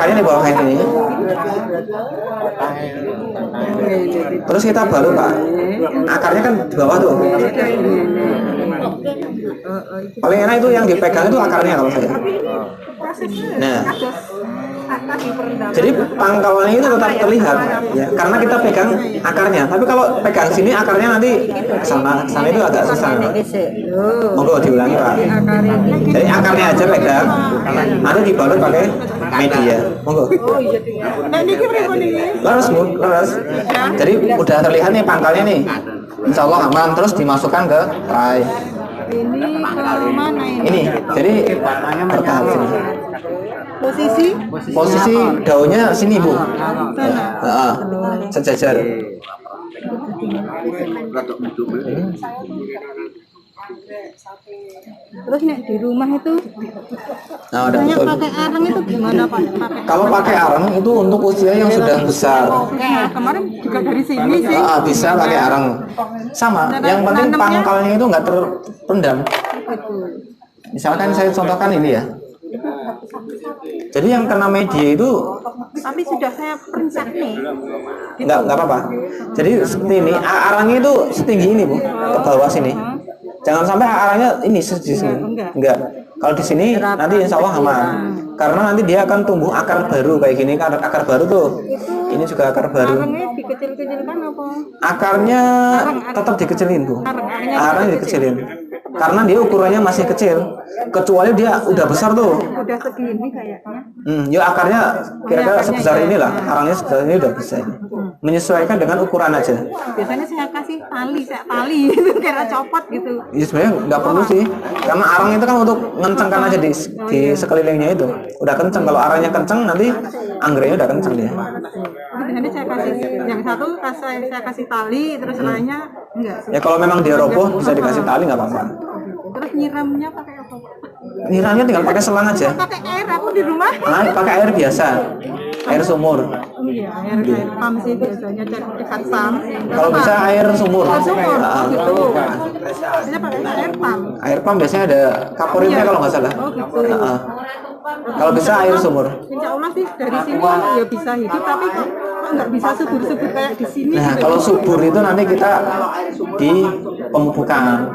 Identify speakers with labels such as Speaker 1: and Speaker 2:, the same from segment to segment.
Speaker 1: akarnya di bawah kayak ini. Terus kita baru Pak, akarnya kan di bawah tuh. Paling enak itu yang dipegang itu akarnya kalau saya. Nah, jadi pangkalnya itu tetap terlihat ya, karena kita pegang akarnya. Tapi kalau pegang sini akarnya nanti kesana itu agak susah. Monggo diulangi Pak. Jadi akarnya aja pegang, nanti dibalut pakai media. Monggo. Leres Bu, leres. Jadi udah terlihat nih pangkalnya nih. Insya Allah aman. Terus dimasukkan ke tray.
Speaker 2: Ini ke mana ini?
Speaker 1: Ini, jadi bertahap sini. Posisi daunnya sini Bu. Sejajar.
Speaker 2: Terus nih di rumah itu,
Speaker 1: Nah, udah betul.
Speaker 2: pakai arang itu gimana Pak?
Speaker 1: Kalau pakai arang itu untuk usia yang sudah besar.
Speaker 2: Kemarin juga dari sini sih.
Speaker 1: Bisa pakai arang. Sama. Yang penting pangkalnya itu nggak terpendam. Misalkan saya contohkan ini ya. Jadi yang kena media itu,
Speaker 2: Tapi sudah saya perencet nih.
Speaker 1: nggak apa-apa. Jadi seperti ini, arangnya itu setinggi ini Bu, ke bawah sini. Jangan sampai arangnya ini di sini. Enggak. Kalau di sini nanti insya Allah aman. Karena nanti dia akan tumbuh akar baru kayak gini. Akar baru tuh. Ini juga akar baru.
Speaker 2: Arangnya dikecil-kecilkan apa?
Speaker 1: Akarnya tetap dikecilin Bu. Arangnya dikecilin. Karena dia ukurannya masih kecil. Kecuali dia udah besar tuh.
Speaker 2: Udah segini kayaknya.
Speaker 1: Ya akarnya kira-kira sebesar inilah. Arangnya sebesar ini udah bisa. Menyesuaikan dengan ukuran aja.
Speaker 2: Biasanya saya kasih tali itu kira copot gitu.
Speaker 1: Ya sebenarnya nggak perlu sih. Karena arang itu kan untuk ngencengkan aja di sekelilingnya itu. Udah kenceng. Kalau arangnya kenceng nanti anggreknya udah kenceng dia.
Speaker 2: Biasanya saya kasih yang satu saya kasih tali, terus lainnya enggak.
Speaker 1: Ya kalau memang dia roboh bisa dikasih tali nggak apa-apa.
Speaker 2: Terus nyiramnya pakai apa?
Speaker 1: Nyiramnya tinggal pakai selang aja.
Speaker 2: Pakai air aku di rumah.
Speaker 1: Pakai air biasa, air sumur.
Speaker 2: Iya, air pam sih biasanya dekat pam.
Speaker 1: Kalau bisa air sumur.
Speaker 2: Biasanya pakai air pam.
Speaker 1: Air pam biasanya ada kaporitnya kalau nggak salah.
Speaker 2: Oh gitu.
Speaker 1: Kalau bisa air sumur.
Speaker 2: Insya Allah sih dari sini ya bisa hidup, tapi kok nggak bisa subur-subur kayak di sini.
Speaker 1: Nah, kalau subur itu nanti kita di pemupukan.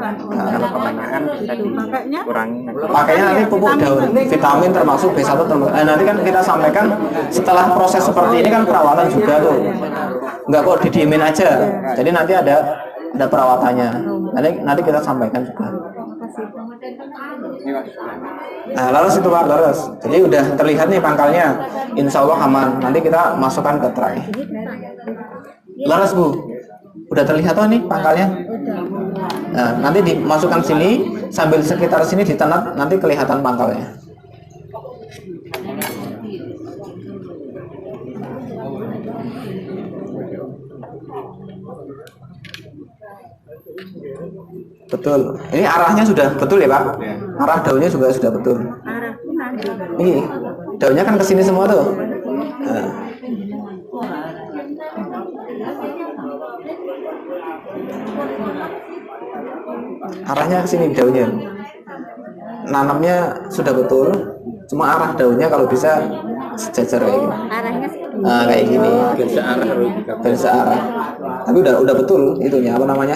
Speaker 1: Pakainya nanti pupuk daun, vitamin termasuk B1 termasuk. Nanti kan kita sampaikan setelah proses seperti ini kan perawatan juga tuh. Nggak kok didiemin aja. Jadi nanti ada perawatannya. Nanti kita sampaikan juga. Nah, laras itu Pak, laras. Jadi udah terlihat nih pangkalnya. Insya Allah aman. Nanti kita masukkan ke tray. Laras Bu, udah terlihat tuh nih pangkalnya. Nah, nanti dimasukkan sini sambil sekitar sini ditenat, nanti kelihatan pangkalnya. Betul. Ini arahnya sudah betul ya Pak? Arah daunnya juga sudah betul. Ini daunnya kan kesini semua tuh. Nah. Arahnya ke sini daunnya. Nanamnya sudah betul. Cuma arah daunnya kalau bisa sejajar kayak gini.
Speaker 2: Arahnya
Speaker 1: kayak gini. Bisa arah. Tapi udah betul itunya apa namanya?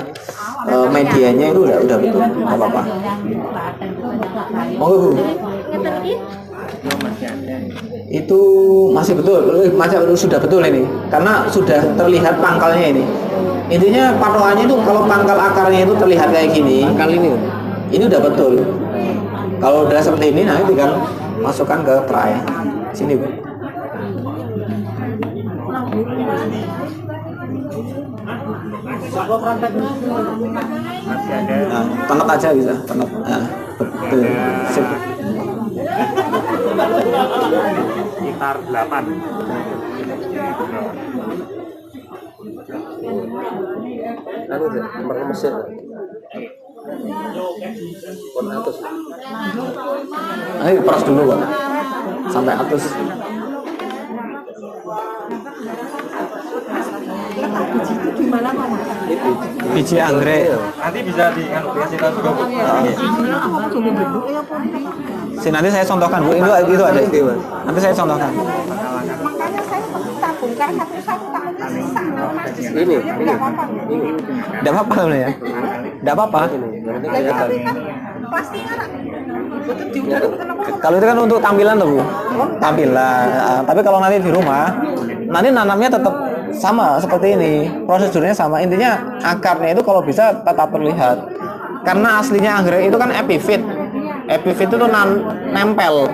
Speaker 1: Medianya itu udah betul. Enggak apa-apa. Oh, itu masih betul, sudah betul ini, karena sudah terlihat pangkalnya ini. Intinya patokannya itu kalau pangkal akarnya itu terlihat kayak gini, pangkal ini udah betul. Kalau udah seperti ini, nanti tinggal masukkan ke tray. Sini Bu. Nah, tenat aja bisa, tenat. Nah, betul. Sip.
Speaker 3: Sekitar 8. Nomor mesin.
Speaker 1: Ayo peras dulu Pak. Sampai atas.
Speaker 2: gimana Mama?
Speaker 1: biji anggrek.
Speaker 3: Nanti bisa dikasih tahu juga Bu.
Speaker 1: Nanti saya contohkan Bu, itu ada. Nanti saya contohkan.
Speaker 4: Makanya saya tabungkan satu-satu takutnya sisa.
Speaker 5: Ini.
Speaker 1: Tidak apa-apa sebenarnya. Tidak apa-apa.
Speaker 4: Tapi kan plastiknya nak.
Speaker 1: Kalau itu kan untuk tampilan tuh Bu. Tampilan. Tapi kalau nanti di rumah, nanti nanamnya tetap sama seperti ini. Prosedurnya sama. Intinya akarnya itu kalau bisa tetap terlihat. Karena aslinya anggrek itu kan epifit. Epifit itu nempel.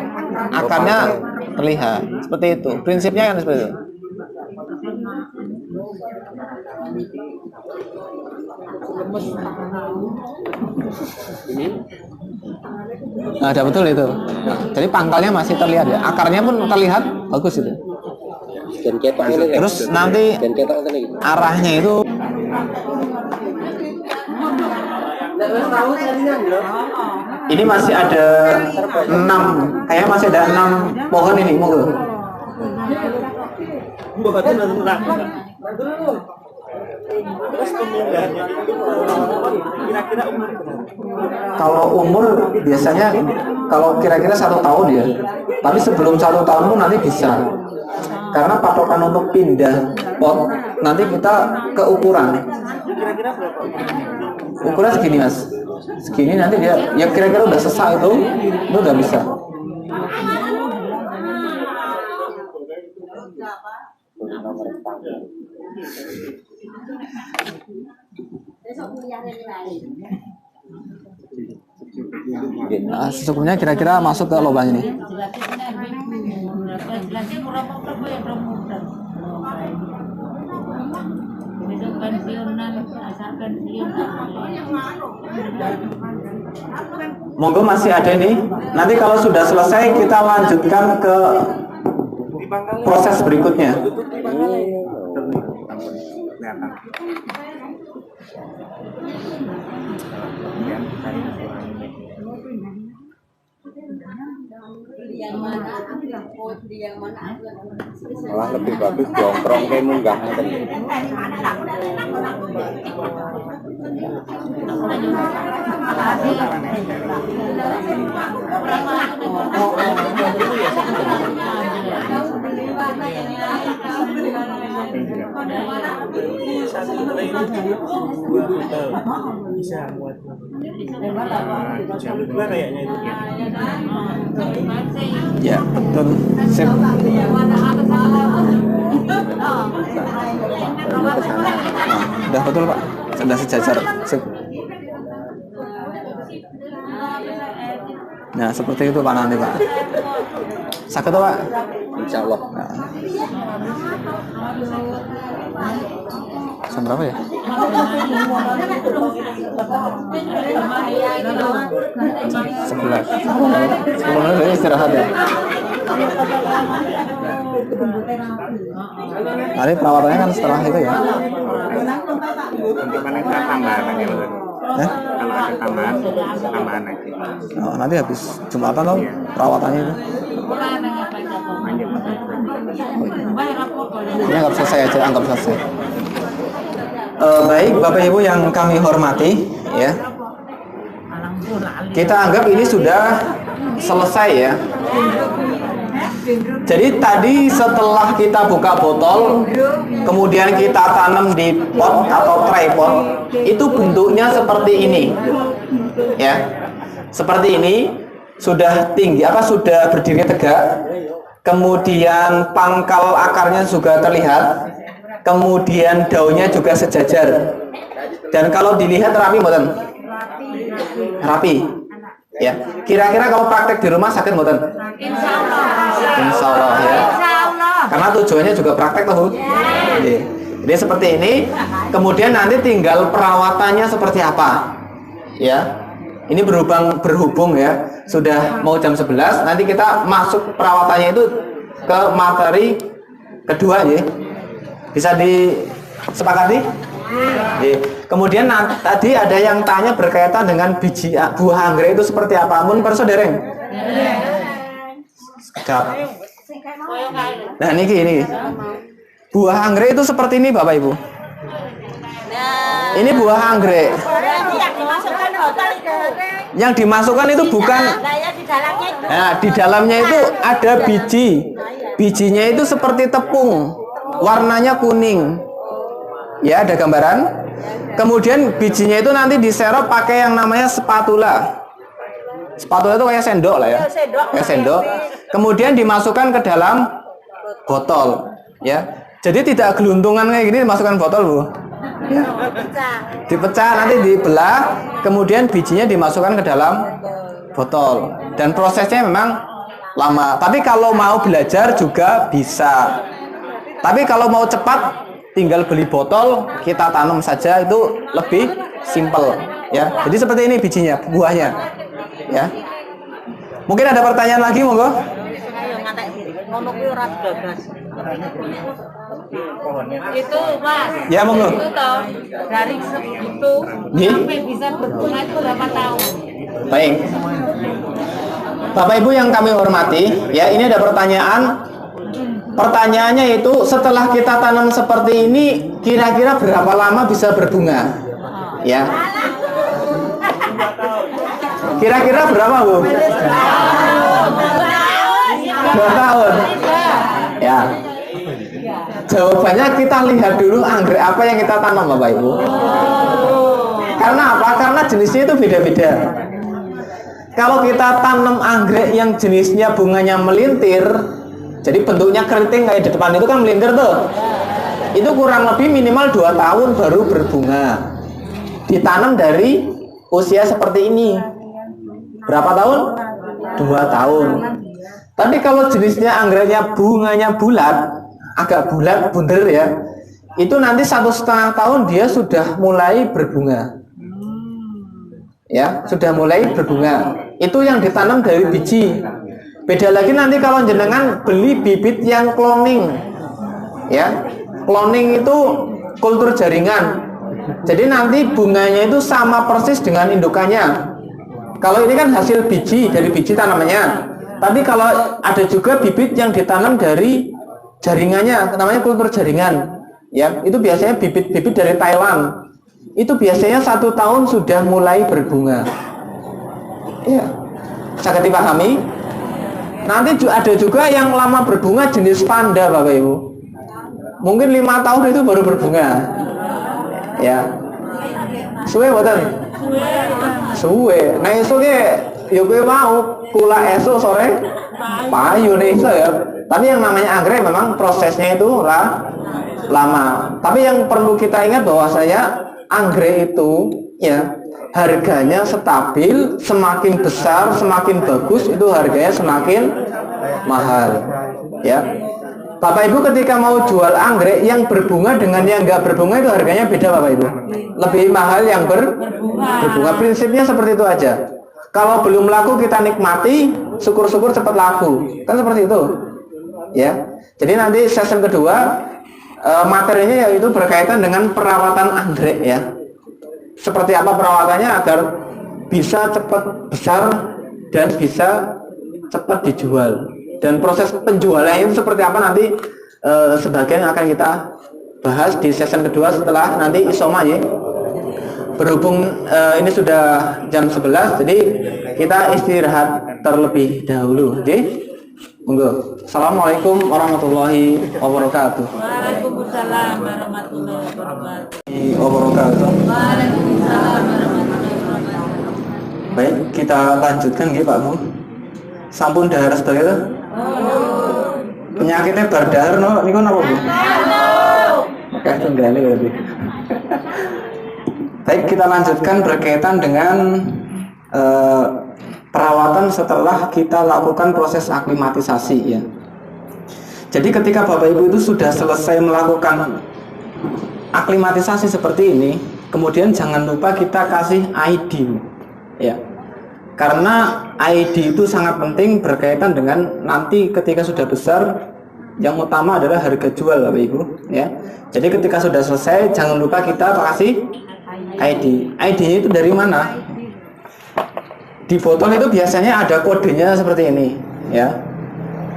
Speaker 1: Akarnya terlihat. Seperti itu. Prinsipnya kan seperti itu. Nah, ada betul itu. Jadi pangkalnya masih terlihat ya. Akarnya pun terlihat bagus itu.
Speaker 5: Dan ketok ini.
Speaker 1: Terus nanti
Speaker 5: Dan ketok ini.
Speaker 1: arahnya itu ini masih ada 6, kayak masih ada 6 pohon ini, monggo.
Speaker 3: Kira-kira umur berapa?
Speaker 1: Kalau umur biasanya kalau kira-kira 1 tahun ya. Tapi sebelum 1 tahun pun nanti bisa. Karena patokan untuk pindah pot nanti kita ke ukuran.
Speaker 3: Kira-kira berapa?
Speaker 1: Ukuran segini Mas. Segini nanti dia ya kira-kira udah sesak itu udah bisa. Nah, sesungguhnya kira-kira masuk ke lubang ini. Monggo masih ada ini. Nanti kalau sudah selesai kita lanjutkan ke proses berikutnya.
Speaker 5: Malah lebih bagus jongkrong kayak munggah.
Speaker 3: Bisa buat jam 2 kayaknya itu ya.
Speaker 1: Ya, betul. Sip. Nah, udah betul Pak. Sudah sejajar. Sip. Nah, seperti itu Pak nanti Pak. Sakit Pak?
Speaker 5: Insya Allah.
Speaker 1: Nah. Jam berapa ya? 11. 10 menit lagi istirahat ya. Nanti perawatannya kan setelah itu ya.
Speaker 3: Untuk meningkat tambahan aja Mas. Kalau ada tambahan aja.
Speaker 1: Oh, nanti habis Jumatan tau perawatannya itu. Ini anggap selesai aja, anggap selesai. Baik Bapak Ibu yang kami hormati ya. Kita anggap ini sudah selesai ya. Jadi tadi setelah kita buka botol, kemudian kita tanam di pot atau tripod, itu bentuknya seperti ini. Ya. Seperti ini, sudah tinggi sudah berdiri tegak. Kemudian pangkal akarnya juga terlihat. Kemudian daunnya juga sejajar. Dan kalau dilihat rapi mboten? Rapi. Ya. Kira-kira kalau praktek di rumah sakit mboten? Insya Allah ya. Karena tujuannya juga praktek loh. Jadi seperti ini. Kemudian nanti tinggal perawatannya seperti apa. Ya. Ini berhubung ya. Sudah mau jam 11. Nanti kita masuk perawatannya itu ke materi kedua ya. Bisa disepakati? Kemudian tadi ada yang tanya berkaitan dengan biji buah anggrek itu seperti apa? Mun perso dereng? Nah ini. Buah anggrek itu seperti ini Bapak Ibu. Ini buah anggrek.
Speaker 4: Berarti yang dimasukkan botol itu.
Speaker 1: Yang dimasukkan itu bukan.
Speaker 4: Saya di dalamnya itu.
Speaker 1: Nah, di dalamnya itu ada biji. Bijinya itu seperti tepung, warnanya kuning. Ya, ada gambaran. Kemudian bijinya itu nanti diserop pakai yang namanya spatula. Spatula itu kayak sendok lah ya. Kayak sendok. Kemudian dimasukkan ke dalam botol, ya. Jadi tidak geluntungan kayak gini dimasukkan botol, Bu. Ya. Dipecah, nanti dibelah, kemudian bijinya dimasukkan ke dalam botol. Dan prosesnya memang lama. Tapi kalau mau belajar juga bisa. Tapi kalau mau cepat, tinggal beli botol, kita tanam saja, itu lebih simple, ya. Jadi seperti ini bijinya, buahnya, ya. Mungkin ada pertanyaan lagi, monggo.
Speaker 4: Itu Mas.
Speaker 1: Ya, monggo.
Speaker 4: Itu toh dari itu sampai bisa berbunga itu berapa tahun?
Speaker 1: Baik. Bapak Ibu yang kami hormati, ya, ini ada pertanyaan. Pertanyaannya itu, setelah kita tanam seperti ini, kira-kira berapa lama bisa berbunga? Ya. Kira-kira berapa, Bu? 2 tahun. Ya. Jawabannya kita lihat dulu anggrek apa yang kita tanam, Bapak Ibu. Karena apa? Karena jenisnya itu beda-beda. Kalau kita tanam anggrek yang jenisnya bunganya melintir, jadi bentuknya keriting kayak di depan itu kan melintir tuh. Itu kurang lebih minimal 2 tahun baru berbunga. Ditanam dari usia seperti ini. Berapa tahun? 2 tahun. Tapi kalau jenisnya anggreknya bunganya bulat, agak bulat, bunder ya, itu nanti 1,5 tahun dia sudah mulai berbunga. Ya, sudah mulai berbunga. Itu yang ditanam dari biji. Beda lagi nanti kalau jenengan beli bibit yang cloning. Ya. Cloning itu kultur jaringan. Jadi nanti bunganya itu sama persis dengan indukannya. Kalau ini kan hasil biji, dari biji tanamannya. Tapi kalau ada juga bibit yang ditanam dari jaringannya, namanya kultur jaringan. Ya, itu biasanya bibit-bibit dari Thailand. Itu biasanya 1 tahun sudah mulai berbunga. Ya, sangat dipahami. Nanti ada juga yang lama berbunga jenis panda, Bapak Ibu. Mungkin 5 tahun itu baru berbunga. Ya. Suwe boten? Suwe. Nah esok ya gue mau kula esok sore payu nih ya. Tapi yang namanya anggrek memang prosesnya itu lama. Tapi yang perlu kita ingat bahwa anggrek itu ya harganya stabil, semakin besar, semakin bagus, itu harganya semakin mahal. Ya, Bapak Ibu ketika mau jual anggrek yang berbunga dengan yang nggak berbunga itu harganya beda, Bapak Ibu. Lebih mahal yang berbunga. Prinsipnya seperti itu aja. Kalau belum laku kita nikmati, syukur-syukur cepat laku. Kan seperti itu. Ya. Jadi nanti sesi kedua materinya yaitu berkaitan dengan perawatan anggrek ya. Seperti apa perawatannya agar bisa cepat besar dan bisa cepat dijual. Dan proses penjualannya itu seperti apa nanti sebagian akan kita bahas di sesi kedua setelah nanti isoma ya. Berhubung ini sudah jam 11, jadi kita istirahat terlebih dahulu. Oke? Monggo. Assalamualaikum warahmatullahi wabarakatuh.
Speaker 4: Waalaikumsalam warahmatullahi
Speaker 1: Wabarakatuh. Baik, kita lanjutkan ya Pak Bu. Sampun dahar sebagai itu. Penyakitnya berdahar no, ini kan apa Bu? Oke, tunggali berarti. Baik, kita lanjutkan berkaitan dengan perawatan setelah kita lakukan proses aklimatisasi ya. Jadi ketika Bapak Ibu itu sudah selesai melakukan aklimatisasi seperti ini, kemudian jangan lupa kita kasih ID ya. Karena ID itu sangat penting berkaitan dengan nanti ketika sudah besar, yang utama adalah harga jual Bapak Ibu ya. Jadi ketika sudah selesai jangan lupa kita kasih ID. ID-nya itu dari mana? Di botol itu biasanya ada kodenya seperti ini ya.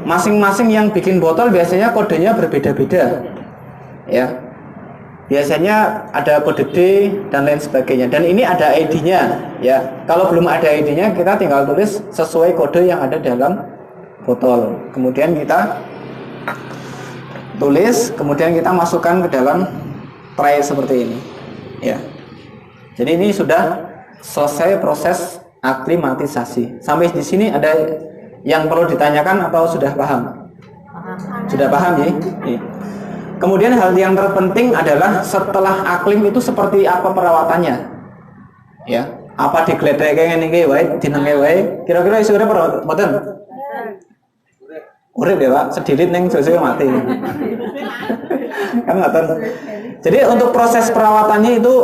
Speaker 1: Masing-masing yang bikin botol biasanya kodenya berbeda-beda ya. biasanya ada kode D dan lain sebagainya. Dan ini ada ID-nya ya. Kalau belum ada ID-nya kita tinggal tulis sesuai kode yang ada dalam botol. Kemudian kita tulis, kemudian kita masukkan ke dalam tray seperti ini. Ya. Jadi ini sudah selesai proses aklimatisasi. Sampai di sini ada yang perlu ditanyakan atau sudah paham? Sudah paham ya? Iya. Kemudian hal yang terpenting adalah setelah aklim itu seperti apa perawatannya? Ya, apa digledeke ngene iki wae, dinenge wae. Kira-kira iso urip ora mboten? Urip ya, Pak. Sedilit ning jose mati. Kan ngoten. Jadi untuk proses perawatannya itu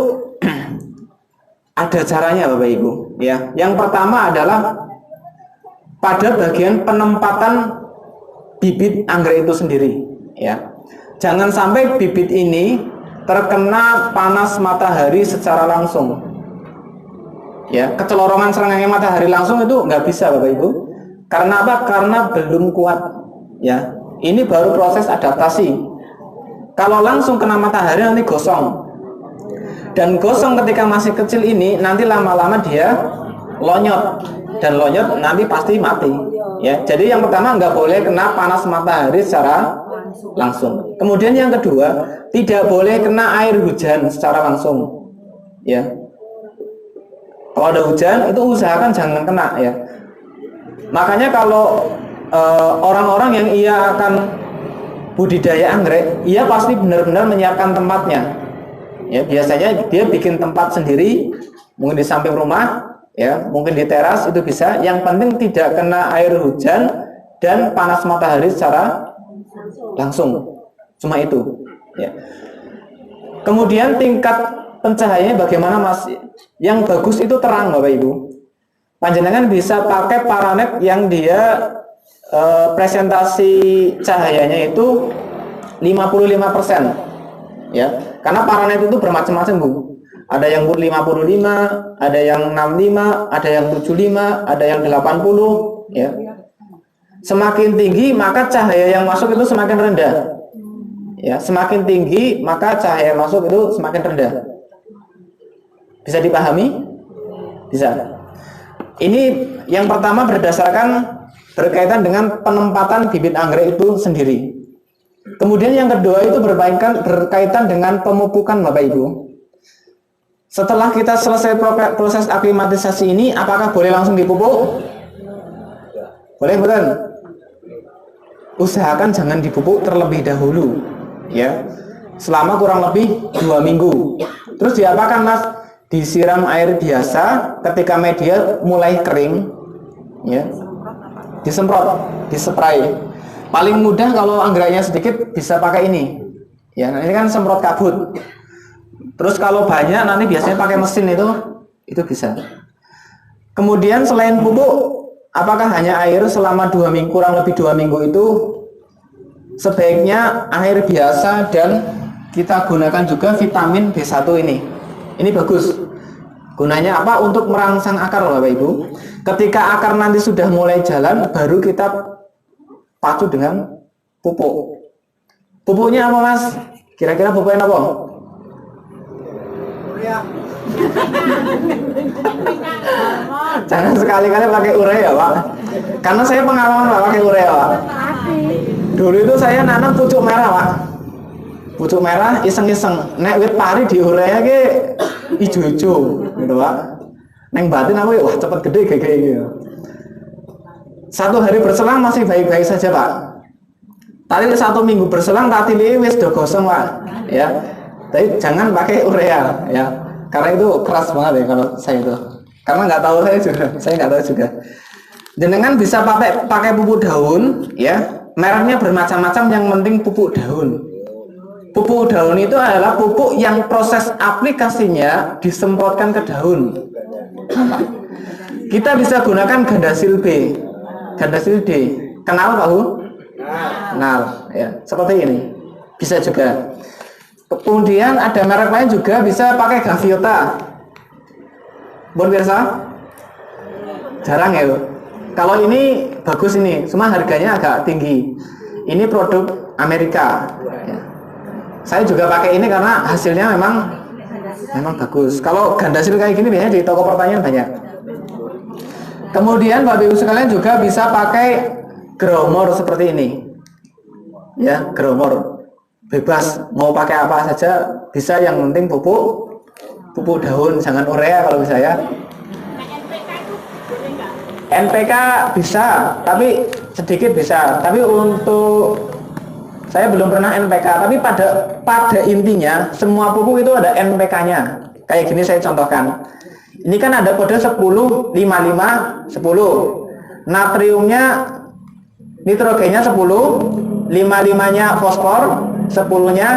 Speaker 1: ada caranya Bapak Ibu, ya. Yang pertama adalah pada bagian penempatan bibit anggrek itu sendiri, ya. Jangan sampai bibit ini terkena panas matahari secara langsung. Ya, kecelorongan serangga matahari langsung itu nggak bisa Bapak Ibu. Karena apa? Karena belum kuat. Ya, ini baru proses adaptasi. Kalau langsung kena matahari nanti gosong. Dan gosong ketika masih kecil ini nanti lama-lama dia lonyot, dan lonyot nanti pasti mati. Ya, jadi yang pertama nggak boleh kena panas matahari secara langsung. Kemudian yang kedua, tidak boleh kena air hujan secara langsung. Ya, kalau ada hujan itu usahakan jangan kena ya. Makanya kalau orang-orang yang ia akan budidaya anggrek, ia pasti benar-benar menyiapkan tempatnya. Ya, biasanya dia bikin tempat sendiri, mungkin di samping rumah, ya, mungkin di teras itu bisa. Yang penting tidak kena air hujan dan panas matahari secara langsung. Cuma itu, ya. Kemudian tingkat pencahayaannya bagaimana Mas? Yang bagus itu terang Bapak Ibu. Panjenengan bisa pakai paranet yang dia presentasi cahayanya itu 55%. Ya, karena paranet itu bermacam-macam Bu. Ada yang 55, ada yang 65, ada yang 75, ada yang 80, ya. Semakin tinggi maka cahaya yang masuk itu semakin rendah. Ya, semakin tinggi maka cahaya yang masuk itu semakin rendah. Bisa dipahami? Bisa. Ini yang pertama berkaitan dengan penempatan bibit anggrek itu sendiri. Kemudian yang kedua itu berkaitan dengan pemupukan Bapak Ibu. Setelah kita selesai proses aklimatisasi ini, apakah boleh langsung dipupuk? Boleh betul? Usahakan jangan dipupuk terlebih dahulu, ya. Selama kurang lebih 2 minggu. Terus diapakan Mas? Disiram air biasa. Ketika media mulai kering, ya, disemprot, dispray. Paling mudah kalau anggreknya sedikit bisa pakai ini, ya. Ini kan semprot kabut. Terus kalau banyak nanti biasanya pakai mesin itu bisa. Kemudian selain pupuk, apakah hanya air selama 2 minggu, kurang lebih 2 minggu itu sebaiknya air biasa, dan kita gunakan juga vitamin B1 ini. Ini bagus. Gunanya apa? Untuk merangsang akar Bapak Ibu. Ketika akar nanti sudah mulai jalan, baru kita pacu dengan pupuk. Pupuknya apa Mas? Kira-kira pupuknya apa? Jangan sekali-kali pakai urea Pak. Karena saya pengalaman Pak pakai urea Pak. Dulu itu saya nanam pucuk merah Pak. Pucuk merah iseng-iseng. Nek wit pari di urea ke ijo-ijo gitu Pak. Neng batin aku wah cepet gede kayak gitu. 1 hari berselang masih baik-baik saja Pak. Tadi 1 minggu berselang tatili wis do gosong Pak. Ya. Tapi jangan pakai urea ya, karena itu keras banget ya kalau saya itu. Karena nggak tahu saya nggak tahu juga. Jenengan bisa pakai pupuk daun ya, mereknya bermacam-macam, yang penting pupuk daun. Pupuk daun itu adalah pupuk yang proses aplikasinya disemprotkan ke daun. Kita bisa gunakan Gandasil B, Gandasil D. Kenal Pak Bu? Kenal ya, seperti ini. Bisa juga. Kemudian ada merek lain juga, bisa pakai Gaviota. Bon biasa? Jarang ya. Kalau ini bagus ini, cuma harganya agak tinggi. Ini produk Amerika. Ya. Saya juga pakai ini karena hasilnya memang bagus. Kalau gandasil kayak gini biasanya di toko pertanian banyak. Kemudian Bapak Ibu sekalian juga bisa pakai gromor seperti ini. Ya, gromor. Bebas mau pakai apa saja bisa, yang penting pupuk daun, jangan urea kalau bisa ya. NPK bisa, tapi sedikit bisa. Tapi untuk saya belum pernah NPK, tapi pada intinya semua pupuk itu ada NPK-nya. Kayak gini saya contohkan. Ini kan ada kode 10, 55, 10. Natriumnya, nitrogennya 10, 55-nya fosfor, 10-nya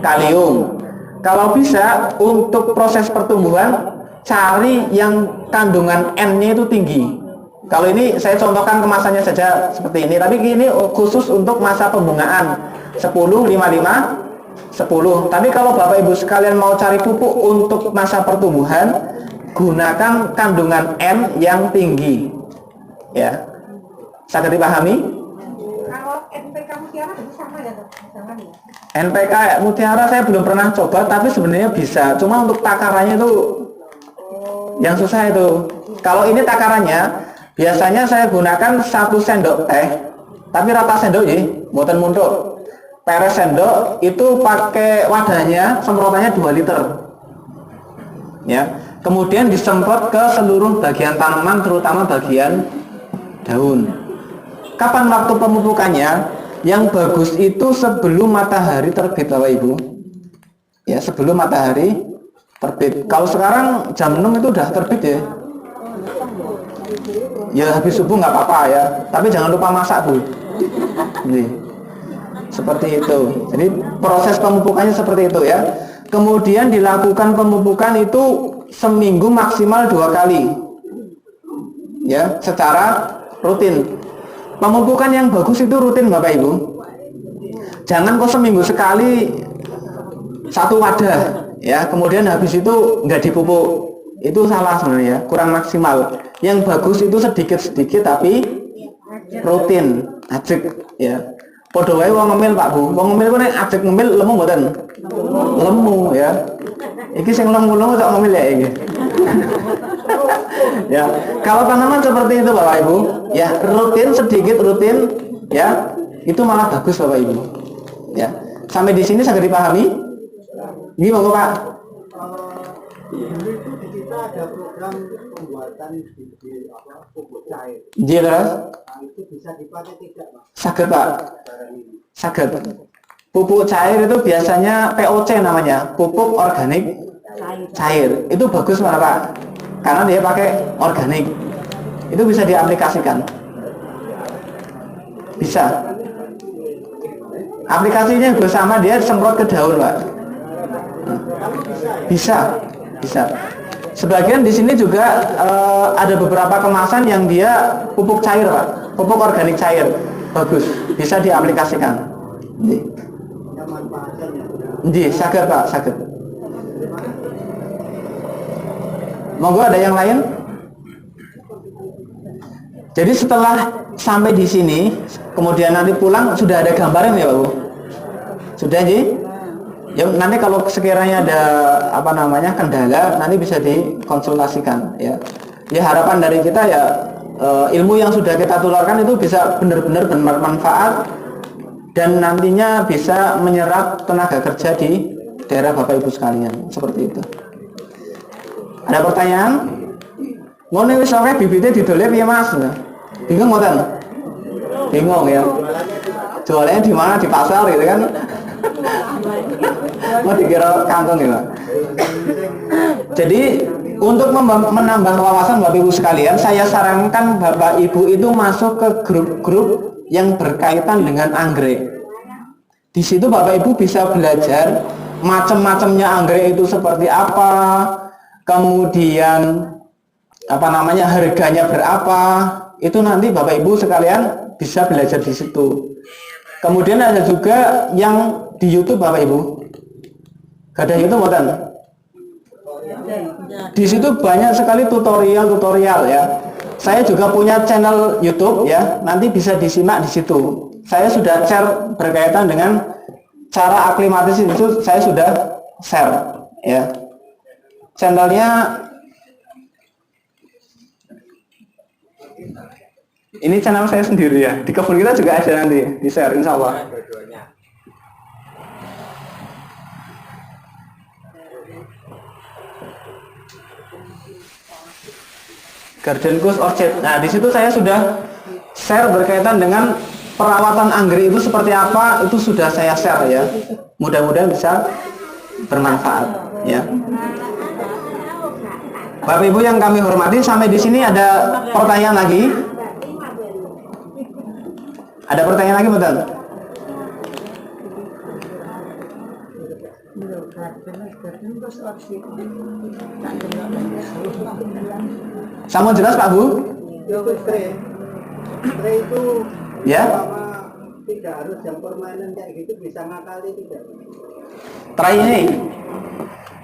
Speaker 1: kalium. Kalau bisa untuk proses pertumbuhan cari yang kandungan N-nya itu tinggi. Kalau ini saya contohkan kemasannya saja seperti ini, tapi ini khusus untuk masa pembungaan 10, 55, 10. Tapi kalau Bapak Ibu sekalian mau cari pupuk untuk masa pertumbuhan, gunakan kandungan N yang tinggi. Ya. Sangat dipahami?
Speaker 2: Kalau NPK Mutiara sama ya, sama ya.
Speaker 1: NPK Mutiara saya belum pernah coba, tapi sebenarnya bisa. Cuma untuk takarannya itu yang susah itu. Kalau ini takarannya, biasanya saya gunakan 1 sendok teh, tapi rata sendok ya, mboten muntuk. Peres sendok itu pakai wadahnya, semprotannya 2 liter. Ya. Kemudian disemprot ke seluruh bagian tanaman, terutama bagian daun. Kapan waktu pemupukannya? Yang bagus itu sebelum matahari terbit, Bapak Ibu. Ya, sebelum matahari terbit. Kalau sekarang jam 6 itu udah terbit ya. Ya habis subuh nggak apa-apa ya. Tapi jangan lupa masak, Bu. Jadi, seperti itu. Jadi proses pemupukannya seperti itu ya. Kemudian dilakukan pemupukan itu seminggu maksimal 2 kali. Ya, secara rutin. Pemupukan yang bagus itu rutin, Bapak Ibu. Jangan kok seminggu sekali 1 wadah ya, kemudian habis itu nggak dipupuk. Itu salah sebenarnya, kurang maksimal. Yang bagus itu sedikit-sedikit tapi rutin, ajek ya. Padha wae wong ngemil, Pak Bu. Wong ngemil ku nek ajek ngemil lemu mboten? Lemu ya. Iki sing lemu-lemu kok ngemil ya iki. Ya, kalau tanaman seperti itu Bapak Ibu, ya rutin sedikit rutin ya, itu malah bagus Bapak Ibu. Ya, sampai di sini sangat dipahami? Ini monggo Pak.
Speaker 6: Kita ada program pembuatan pupuk cair.
Speaker 1: Jelas?
Speaker 6: Nah, itu bisa dipakai tidak, Mas?
Speaker 1: Saged Pak. Saged. Pupuk cair itu biasanya POC namanya, pupuk organik cair. Itu bagus mana Pak? Karena dia pakai organik. Itu bisa diaplikasikan. Bisa. Aplikasinya juga sama, dia semprot ke daun, Pak. Bisa. Bisa. Sebagian di sini juga ada beberapa kemasan yang dia pupuk cair, Pak. Pupuk organik cair. Bagus. Bisa diaplikasikan. Nggih, saged Pak, saged. Monggo ada yang lain? Jadi setelah sampai di sini, kemudian nanti pulang sudah ada gambaran ya Pak Bu? Sudah Ji? Ya nanti kalau sekiranya ada kendala, nanti bisa dikonsultasikan ya. Ya harapan dari kita ya ilmu yang sudah kita tularkan itu bisa benar-benar bermanfaat dan nantinya bisa menyerap tenaga kerja di daerah Bapak Ibu sekalian, seperti itu. Ada pertanyaan? Ngono wis oke bibitnya didolep ya Mas. Bingung mboten? Bingung ya. Jualannya di mana? Di pasar gitu kan. Mau dikira kantong ya. Jadi untuk menambah wawasan Bapak Ibu sekalian, saya sarankan Bapak Ibu itu masuk ke grup-grup yang berkaitan dengan anggrek. Di situ Bapak Ibu bisa belajar macam-macamnya anggrek itu seperti apa, kemudian harganya berapa. Itu nanti Bapak Ibu sekalian bisa belajar di situ. Kemudian ada juga yang di YouTube Bapak Ibu. Ada YouTube bukan? Di situ banyak sekali tutorial ya. Saya juga punya channel YouTube ya. Nanti bisa disimak di situ. Saya sudah share berkaitan dengan cara aklimatis itu saya sudah share ya. Channelnya ini channel saya sendiri ya. Di kebun kita juga ada nanti di share insya Allah. Garden Coast Orchid. Nah, di situ saya sudah share berkaitan dengan perawatan anggrek itu seperti apa, itu sudah saya share ya. Mudah-mudahan bisa bermanfaat ya. Bapak Ibu yang kami hormati, sampai di sini ada pertanyaan lagi? Ada pertanyaan lagi, betul? Sama jelas Pak Bu?
Speaker 6: Spray itu
Speaker 1: Ya.
Speaker 6: selama tidak harus jam permainan kayak gitu bisa ngakali tidak?
Speaker 1: Try ini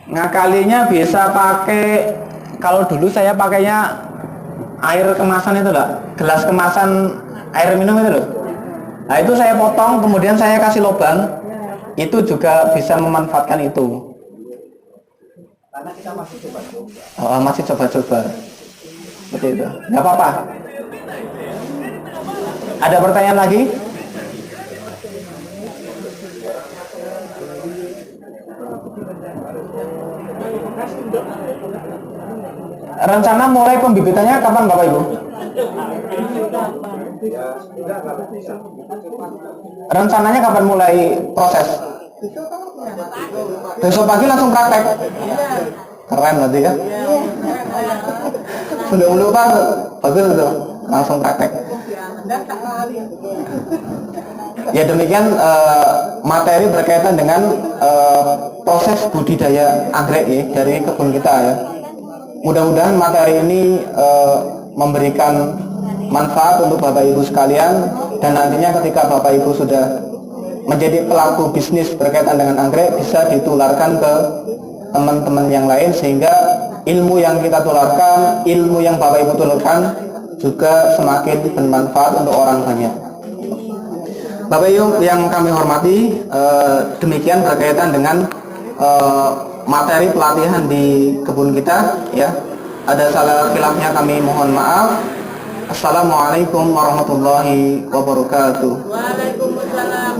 Speaker 1: ngakalinya bisa pakai, kalau dulu saya pakainya air kemasan itu loh, gelas kemasan air minum itu loh. Nah itu saya potong, kemudian saya kasih lubang, itu juga bisa memanfaatkan itu.
Speaker 6: Karena kita masih coba-coba.
Speaker 1: Oh, masih coba-coba. Seperti itu. Nggak apa-apa. Ada pertanyaan lagi? Rencana mulai pembibitannya kapan Bapak Ibu? Rencananya kapan mulai proses? Besok pagi langsung praktek. Keren berarti ya. Sebelum lupa bagus itu langsung praktek. Ya demikian materi berkaitan dengan proses budidaya anggrek ya, dari kebun kita ya. Mudah-mudahan materi ini memberikan manfaat untuk Bapak Ibu sekalian, dan nantinya ketika Bapak Ibu sudah menjadi pelaku bisnis berkaitan dengan anggrek bisa ditularkan ke teman-teman yang lain, sehingga ilmu yang kita tularkan, ilmu yang Bapak Ibu tularkan juga semakin bermanfaat untuk orang banyak. Bapak Ibu yang kami hormati, demikian berkaitan dengan materi pelatihan di kebun kita ya. Ada salah khilafnya kami mohon maaf. Assalamualaikum warahmatullahi wabarakatuh.
Speaker 4: Waalaikumsalam